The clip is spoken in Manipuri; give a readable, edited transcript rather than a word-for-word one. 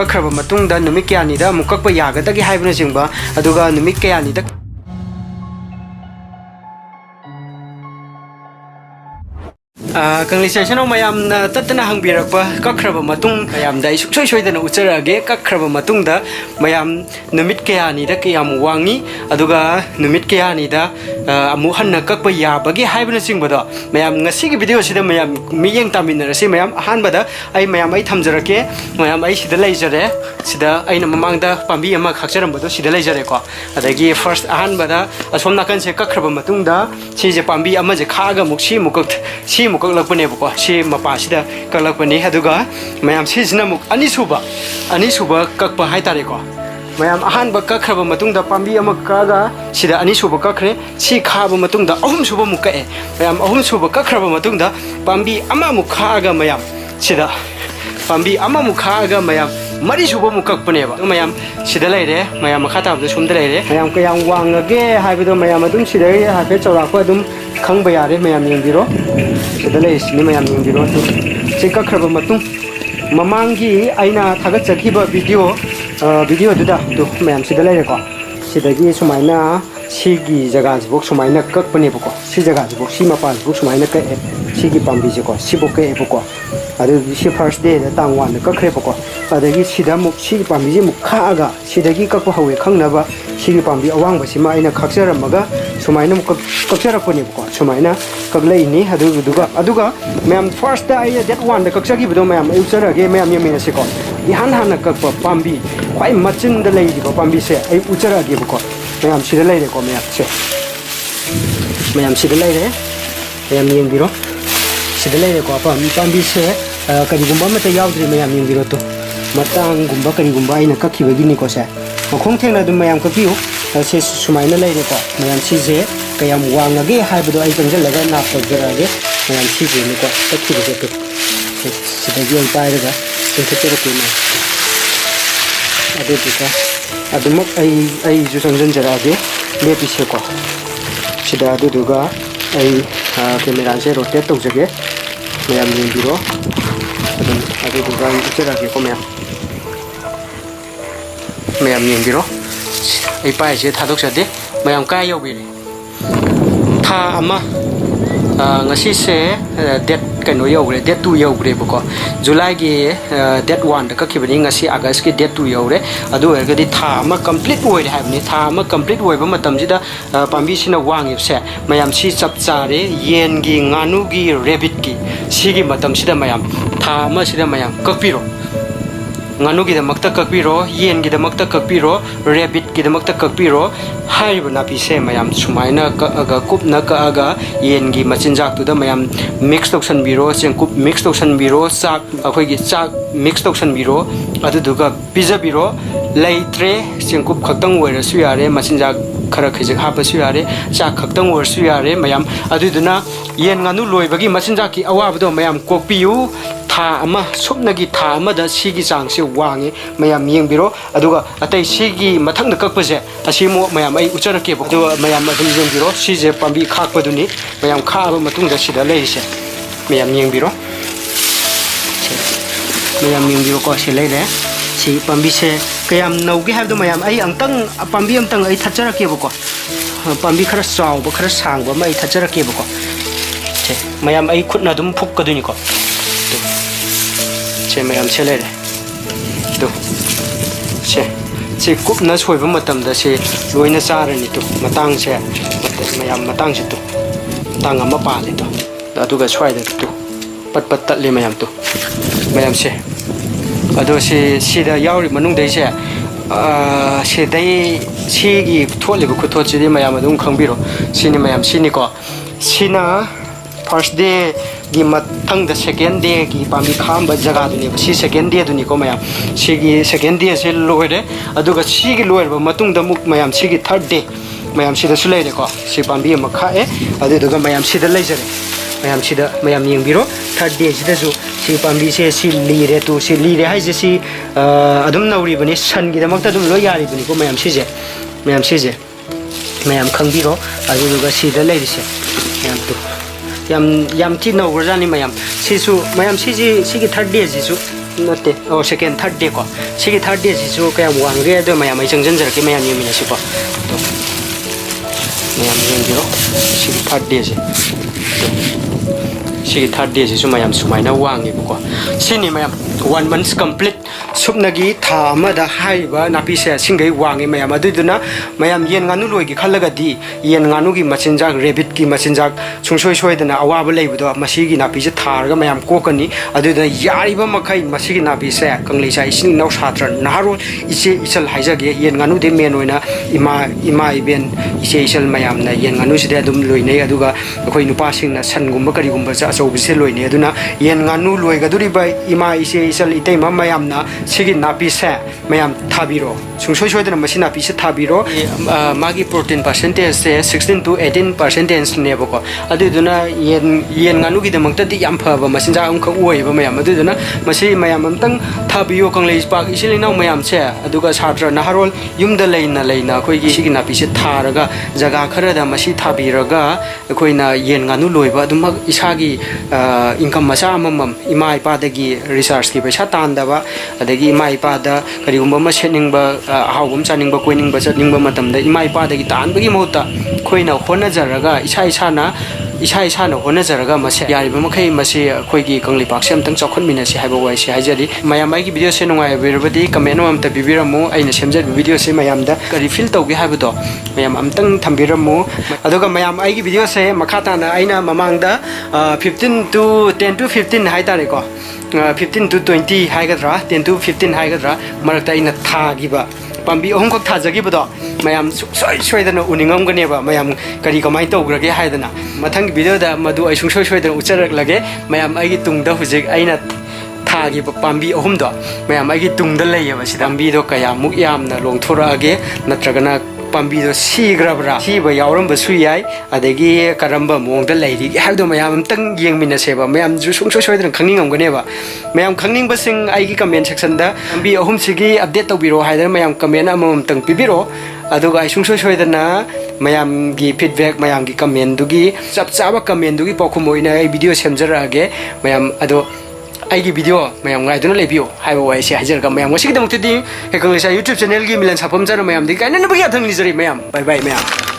ꯀꯛꯈ꯭ꯔꯕ ꯃꯇꯨꯡꯗ ꯅꯨꯃꯤꯠ ꯀꯌꯥꯅꯤꯗ ꯑꯃꯨꯛ ꯀꯛꯄ ꯌꯥꯒꯗꯒꯦ ꯍꯥꯏꯕꯅꯆꯤꯡꯕ ꯑꯗꯨꯒ ꯅꯨꯃꯤꯠ ꯀꯌꯥꯅꯤꯗ ꯀꯪꯂꯤꯁꯦꯁꯟ ꯃꯌꯥꯝꯅ ꯇꯠꯇꯅ ꯍꯪꯕꯤꯔꯛꯄ ꯀꯛꯈ꯭ꯔꯕ ꯃꯇꯨꯡ ꯃꯌꯥꯝꯗ ꯑꯩ ꯁꯨꯡꯁꯣꯏ ꯁꯣꯏꯗꯅ ꯎꯠꯆꯔꯛꯑꯒꯦ ꯀꯛꯈ꯭ꯔꯕ ꯃꯇꯨꯡꯗ ꯃꯌꯥꯝ ꯅꯨꯃꯤꯠ ꯀꯌꯥꯅꯤꯗ ꯀꯌꯥꯝ ꯋꯥꯡꯉꯤ ꯑꯗꯨꯒ ꯅꯨꯃꯤꯠ ꯀꯌꯥꯅꯤꯗ ꯑꯃꯨꯛ ꯍꯟꯅ ꯀꯛꯄ ꯌꯥꯕꯒꯦ ꯍꯥꯏꯕꯅꯆꯤꯡꯕꯗꯣ ꯃꯌꯥꯝ ꯉꯁꯤꯒꯤ ꯚꯤꯗꯤꯑꯣꯁꯤꯗ ꯃꯌꯥꯝ ꯃꯤꯠꯌꯦꯡ ꯇꯥꯃꯤꯟꯅꯔꯁꯤ ꯃꯌꯥꯝ ꯑꯍꯥꯟꯕꯗ ꯑꯩ ꯊꯝꯖꯔꯛꯀꯦ ꯃꯌꯥꯝ ꯑꯩ ꯁꯤꯗ ꯂꯩꯖꯔꯦ ꯁꯤꯗ ꯑꯩꯅ ꯃꯃꯥꯡꯗ ꯄꯥꯝꯕꯤ ꯑꯃ ꯈꯥꯛꯆꯔꯝꯕꯗꯣ ꯁꯤꯗ ꯂꯩꯖꯔꯦꯀꯣ ꯑꯗꯒꯤ ꯐꯥꯔꯁ ꯑꯍꯥꯟꯕꯗ ꯑꯁꯣꯝ ꯅꯥꯀꯟꯁꯦ ꯀꯛꯈ꯭ꯔꯕ ꯃꯇꯨꯡꯗ ꯁꯤꯁꯦ ꯄꯥꯝꯕꯤ ꯑꯃꯁꯦ ꯈꯥꯛꯑꯒ ꯑꯃꯨꯛ ꯁꯤꯃꯨꯛ ꯀꯛꯂꯛꯄꯅꯦꯕꯀꯣ ꯁꯤ ꯃꯄꯥꯁꯤꯗ ꯀꯛꯂꯛꯄꯅꯤ ꯑꯗꯨꯒ ꯃꯌꯥꯝ ꯁꯤꯁꯤꯅ ꯑꯃꯨꯛ ꯑꯅꯤꯁꯨꯕ ꯀꯛꯄ ꯍꯥꯏꯇꯥꯔꯦꯀꯣ ꯃꯌꯥꯝ ꯑꯍꯥꯟꯕ ꯀꯛꯈ꯭ꯔꯕ ꯃꯇꯨꯡꯗ ꯄꯥꯝꯕꯤ ꯑꯃ ꯀꯛꯑꯒ ꯁꯤꯗ ꯑꯅꯤꯁꯨꯕ ꯀꯛꯈ꯭ꯔꯦ ꯁꯤ ꯈꯥꯕ ꯃꯇꯨꯡꯗ ꯑꯍꯨꯝꯁꯨꯕ ꯑꯃꯨꯛ ꯀꯛꯑꯦ ꯃꯌꯥꯝ ꯑꯍꯨꯝꯁꯨꯕ ꯀꯛꯈ꯭ꯔꯕ ꯃꯇꯨꯡꯗ ꯄꯥꯝꯕꯤ ꯑꯃꯃꯨꯛ ꯈꯥꯛꯑꯒ ꯃꯌꯥꯝ ꯁꯤꯗ ꯄꯥꯝꯕꯤ ꯑꯃꯃꯨꯛ ꯈꯥꯛꯑꯒ ꯃꯌꯥꯝ ꯃꯔꯤꯁꯨꯕ ꯑꯃꯨꯛ ꯀꯛꯄꯅꯦꯕ ꯃꯌꯥꯝ ꯁꯤꯗ ꯂꯩꯔꯦ ꯃꯌꯥꯝ ꯃꯈꯥ ꯇꯥꯕꯗ ꯁꯣꯝꯗ ꯂꯩꯔꯦ ꯃꯌꯥꯝ ꯀꯌꯥꯝ ꯋꯥꯡꯉꯒꯦ ꯍꯥꯏꯕꯗꯣ ꯃꯌꯥꯝ ꯑꯗꯨꯝ ꯁꯤꯗꯒꯤ ꯍꯥꯏꯐꯦꯠ ꯆꯥꯎꯔꯥꯛꯄ ꯑꯗꯨꯝ ꯈꯪꯕ ꯌꯥꯔꯦ ꯃꯌꯥꯝ ꯌꯦꯡꯕꯤꯔꯣ ꯁꯤꯗ ꯂꯩꯔꯤꯁꯤꯅꯤ ꯃꯌꯥꯝ ꯌꯦꯡꯕꯤꯔꯣ ꯁꯤ ꯀꯛꯈ꯭ꯔꯕ ꯃꯇꯨꯡ ꯃꯃꯥꯡꯒꯤ ꯑꯩꯅ ꯊꯥꯒꯠꯆꯈꯤꯕ ꯚꯤꯗꯤꯑꯣꯗꯨꯗ ꯃꯌꯥꯝ ꯁꯤꯗ ꯂꯩꯔꯦꯀꯣ ꯁꯤꯗꯒꯤ ꯁꯨꯃꯥꯏꯅ ꯁꯤꯒꯤ ꯖꯒꯥꯁꯤꯐꯥꯎ ꯁꯨꯃꯥꯏꯅ ꯀꯛꯄꯅꯦꯕꯀꯣ ꯁꯤ ꯖꯒꯥꯁꯤꯐꯥꯎ ꯁꯤ ꯃꯄꯥꯁꯤꯐꯥꯎ ꯁꯨꯃꯥꯏꯅ ꯀꯛꯑꯦ ꯁꯤꯒꯤ ꯄꯥꯝꯕꯤꯁꯦꯀꯣ ꯁꯤꯐꯥꯎ ꯀꯛꯑꯦꯕꯀꯣ ꯑꯗꯨꯗꯤ ꯁꯤ ꯐꯥꯔꯁ ꯗꯦꯗ ꯇꯥꯡ 1ꯗ ꯀꯛꯈ꯭ꯔꯦꯕꯀꯣ ꯑꯗꯒꯤ ꯁꯤꯗ ꯑꯃꯨꯛ ꯁꯤꯒꯤ ꯄꯥꯝꯕꯤꯁꯦ ꯑꯃꯨꯛ ꯈꯥꯛꯑꯒ ꯁꯤꯗꯒꯤ ꯀꯛꯄ ꯍꯧꯋꯦ ꯈꯪꯅꯕ ꯁꯤꯒꯤ ꯄꯥꯝꯕꯤ ꯑꯋꯥꯡꯕꯁꯤꯃ ꯑꯩꯅ ꯈꯥꯛꯆꯔꯝꯃꯒ ꯁꯨꯃꯥꯏꯅ ꯑꯃꯨꯛ ꯀꯛꯆꯔꯛꯄꯅꯦꯕꯀꯣ ꯁꯨꯃꯥꯏꯅ ꯀꯛꯂꯛꯏꯅꯤ ꯑꯗꯨꯒ ꯃꯌꯥꯝ ꯐꯥꯔꯁꯇ ꯑꯩ ꯗꯦꯠ 1ꯗ ꯀꯛꯆꯈꯤꯕꯗꯣ ꯃꯌꯥꯝ ꯑꯩ ꯎꯠꯆꯔꯛꯑꯒꯦ ꯃꯌꯥꯝ ꯌꯦꯡꯃꯤꯟꯅꯁꯤꯀꯣ ꯏꯍꯥꯟ ꯍꯥꯟꯅ ꯀꯛꯄ ꯄꯥꯝꯕꯤ ꯈ꯭ꯋꯥꯏ ꯃꯆꯤꯟꯗ ꯂꯩꯔꯤꯕ ꯄꯥꯝꯕꯤꯁꯦ ꯑꯩ ꯎꯠꯆꯔꯛꯑꯒꯦꯕꯀꯣ ꯃꯌꯥꯝ ꯁꯤꯗ ꯂꯩꯔꯦꯀꯣ ꯃꯌꯥꯝ ꯁꯤꯗ ꯂꯩꯔꯦ ꯃꯌꯥꯝ ꯌꯦꯡꯕꯤꯔꯣ ꯁꯤꯗ ꯂꯩꯔꯦꯀꯣ ꯄꯥꯝꯕꯤꯁꯦ ꯀꯔꯤꯒꯨꯝꯕ ꯑꯃꯠꯇ ꯌꯥꯎꯗ꯭ꯔꯤ ꯃꯌꯥꯝ ꯌꯦꯡꯕꯤꯔꯣ ꯃꯇꯥꯡꯒꯨꯝꯕ ꯀꯔꯤꯒꯨꯝꯕ ꯑꯩꯅ ꯀꯛꯈꯤꯕꯒꯤꯅꯤꯀꯣ ꯁꯦ ꯃꯈꯣꯡ ꯊꯦꯡꯅ ꯑꯗꯨꯝ ꯃꯌꯥꯝ ꯀꯛꯄꯤꯌꯨ ꯁꯤ ꯁꯨꯃꯥꯏꯅ ꯂꯩꯔꯦꯀꯣ ꯃꯌꯥꯝ ꯁꯤꯁꯦ ꯀꯌꯥꯝ ꯋꯥꯡꯉꯒꯦ ꯍꯥꯏꯕꯗꯣ ꯑꯩ ꯆꯪꯁꯤꯜꯂꯒ ꯅꯥꯞ ꯇꯧꯖꯔꯛꯑꯒꯦ ꯃꯌꯥꯝ ꯁꯤꯁꯦꯅꯤꯀꯣ ꯀꯛꯈꯤꯕꯁꯦ ꯁꯤꯗꯒꯤ ꯑꯩ ꯄꯥꯏꯔꯒ ꯆꯤꯡꯈꯠꯆꯔꯛꯀꯦ ꯑꯗꯨꯗꯨꯒ ꯑꯗꯨꯃꯛ ꯑꯩꯁꯨ ꯆꯪꯁꯤꯟꯖꯔꯛꯑꯒꯦ ꯂꯦꯞꯄꯤꯁꯦꯀꯣ ꯁꯤꯗ ꯑꯗꯨꯗꯨꯒ ꯑꯩ ꯀꯦꯃꯦꯔꯥꯁꯦ ꯔꯣꯇꯦꯠ ꯇꯧꯖꯒꯦ ꯃꯌꯥꯝ ꯌꯦꯡꯕꯤꯔꯣ ꯑꯗꯨꯗꯨꯒ ꯑꯩ ꯎꯠꯆꯔꯛꯑꯒꯦꯀꯣ ꯃꯌꯥꯝ ꯌꯦꯡꯕꯤꯔꯣ ꯑꯩ ꯄꯥꯏꯁꯦ ꯊꯥꯗꯣꯛꯆꯗꯦ ꯃꯌꯥꯝ ꯀꯥꯏ ꯌꯧꯕꯤꯔꯦ ꯊꯥ ꯑꯃ ngasi date kano yogre date 2 yogrebako July gi date 1 da kakibani ngasi August gi date 2 yogre adu ergadi tha ama complete oire habni tha ama complete oiba matamjida pambi sina wangibse mayam si chapchare yen gi nganu gi rabbit gi sigi matam sida mayam tha ama sida mayam kakpiro nganu gi da makta kakpiro yen gi da makta kakpiro rabbit gi da makta kakpiro haiba na pise mayam sumaina ka aga kup na ka aga yen gi machinjak tu da mayam mix toxan biro chengkup mix toxan biro chak akhoi gi chak mix toxan biro adu duga pizza biro leitre chengkup khaktang oira su yare machinjak khara khijik hapa su yare chak khaktang oir su yare mayam adu duna yen nganu loibagi machinjak ki awabdo mayam kokpiu tha ama supnagi tha ama da sigi changse wangi mayam yengbiro aduga atai sigi mathang da kakpase asimo mayam ai ucharake bo aduga mayam adum yengbiro sije pambi khakpaduni mayam khaba matung da sida leise mayam yengbiro ko se leile si pambi se kayam naugi habdo mayam ai angtang pambi amtang ai thacharake bo ko pambi khara chaw bo khara sang bo mai thacharake bo ko mayam ai khutna dum phukaduni ko 제 mayam 셀레레 또 제 굽나 소이바 마tamda 세 로이나 짜르니 또 마땅세 mayam matangse 또 matang ama pali to aduga swaida to pat tatli mayam to mayam se ado se sida yauri manung dai se se dai sigi tholiba khuthochi mayam adum khangbiro sini mayam sini ko sina first day gi mathang da second day gi pami khamba jaga duni si second day duni ko mayam sigi second day se loire aduga sigi loire ba matung da muk mayam sigi third day mayam sida sulaire ko si pambi ma kha e aduga mayam sida leijare mayam sida mayam yengbiro third day sida ju si pambi se si lire tu si lire hai je si adum nauri bani san gi da makta dum lo yari bani ko mayam sije mayam khangbiro aduga sida leirise mayam tu yam ti no gurjani mayam sisu mayam sigi third day jisu नते O second third day को सिगी थर्ड डे सिसु कया वांगे अदो मयाम जंजन जरके मयाम येमिना सिको तो मयाम येंगिरो सिगी थर्ड डे से सिगी थर्ड डे सिसु मयाम सुमाइना वांगे बको सिनी मयाम 1 month complete subnagi tha amada haiba napise singai wangi mayam aduduna mayam yen nganu loigi khallagadi yen nganu gi machinjak rabbit gi machinjak sungsoi soidana awaba leibudo masigi napise tharga mayam kokani aduduna yariba makai masigi napise kanglisa isin nau satra naharo ise isal haijage yen nganu de men oina ima iben ise isal mayam na yen nganu side adum loinei aduga akoi nupa singna sangumba kari gumba cha achobise loinei aduna yen nganu loigaduri bai ima ise isal itei mayam na sigi napi se mayam thabiro sungsoi soidana masi napi se thabiro magi protein percentage se 16 to 18% neboko aduduna yen nganu gi damangta di yam phaba masinja am kha uiba mayam aduduna masi mayam amtang thabiyo kanglei pak isilina mayam se aduga satra naharol yumda leina khoi gi sigi napi se tharaga jaga khara da masi thabiraga khoina yen nganu loiba aduma isagi income macha amam ima ipa dagi research ki paisa tandaba adagi ima ipa da karigumba ma setningba ahawum chaningba koiningba chatningba matamda ima ipa dagi tanbagi mohta khoina hona jaraga isa na hona jaraga mase yariba makhai mase khoi gi kangli pakse amtang chokhan mina si haiba wai si haijari mayam ai gi video se nungai berabadi comment am ta bibiramu aina semja video se mayam da kari feel tawge haibudo mayam amtang thambiramu aduga mayam ai gi video se makhata na aina mamangda 15 to 10 to 15 haitare ko 15 to 20 haigadra 10 to 15 haigadra marakta ina thagiba pambi ohum khok thajagibado mayam soidana uningamganeba mayam kari kamai tawgrage haidana mathang video da madu ai soidana ucharaklage mayam ai gi tungda hujik aina thagi pambi ohum do mayam ai gi tungda leyeba sidambi do kaya muk yamna longthorage natragana pambi do sigrabra siba yauram basu yai adagi karamba mongda leiri habdo mayam tang yengmina seba mayam ju soidana khangningamganeba mayam khangning basing ai gi comment section da pambi ohum sigi update tawbiro haidana mayam comment amam tang pibiro aduga ai soidana mayam gi feedback mayam gi comment dugi chap chaba comment dugi pokhumoina ai video semjarage mayam ado ai gi video mayam ngai duna lebio haibo wai se hajar ka mayam wasigi damuk tidi hekanglisa YouTube channel gi milan sapam jara mayam di kaina na bagi athang ni jari mayam bye bye mayam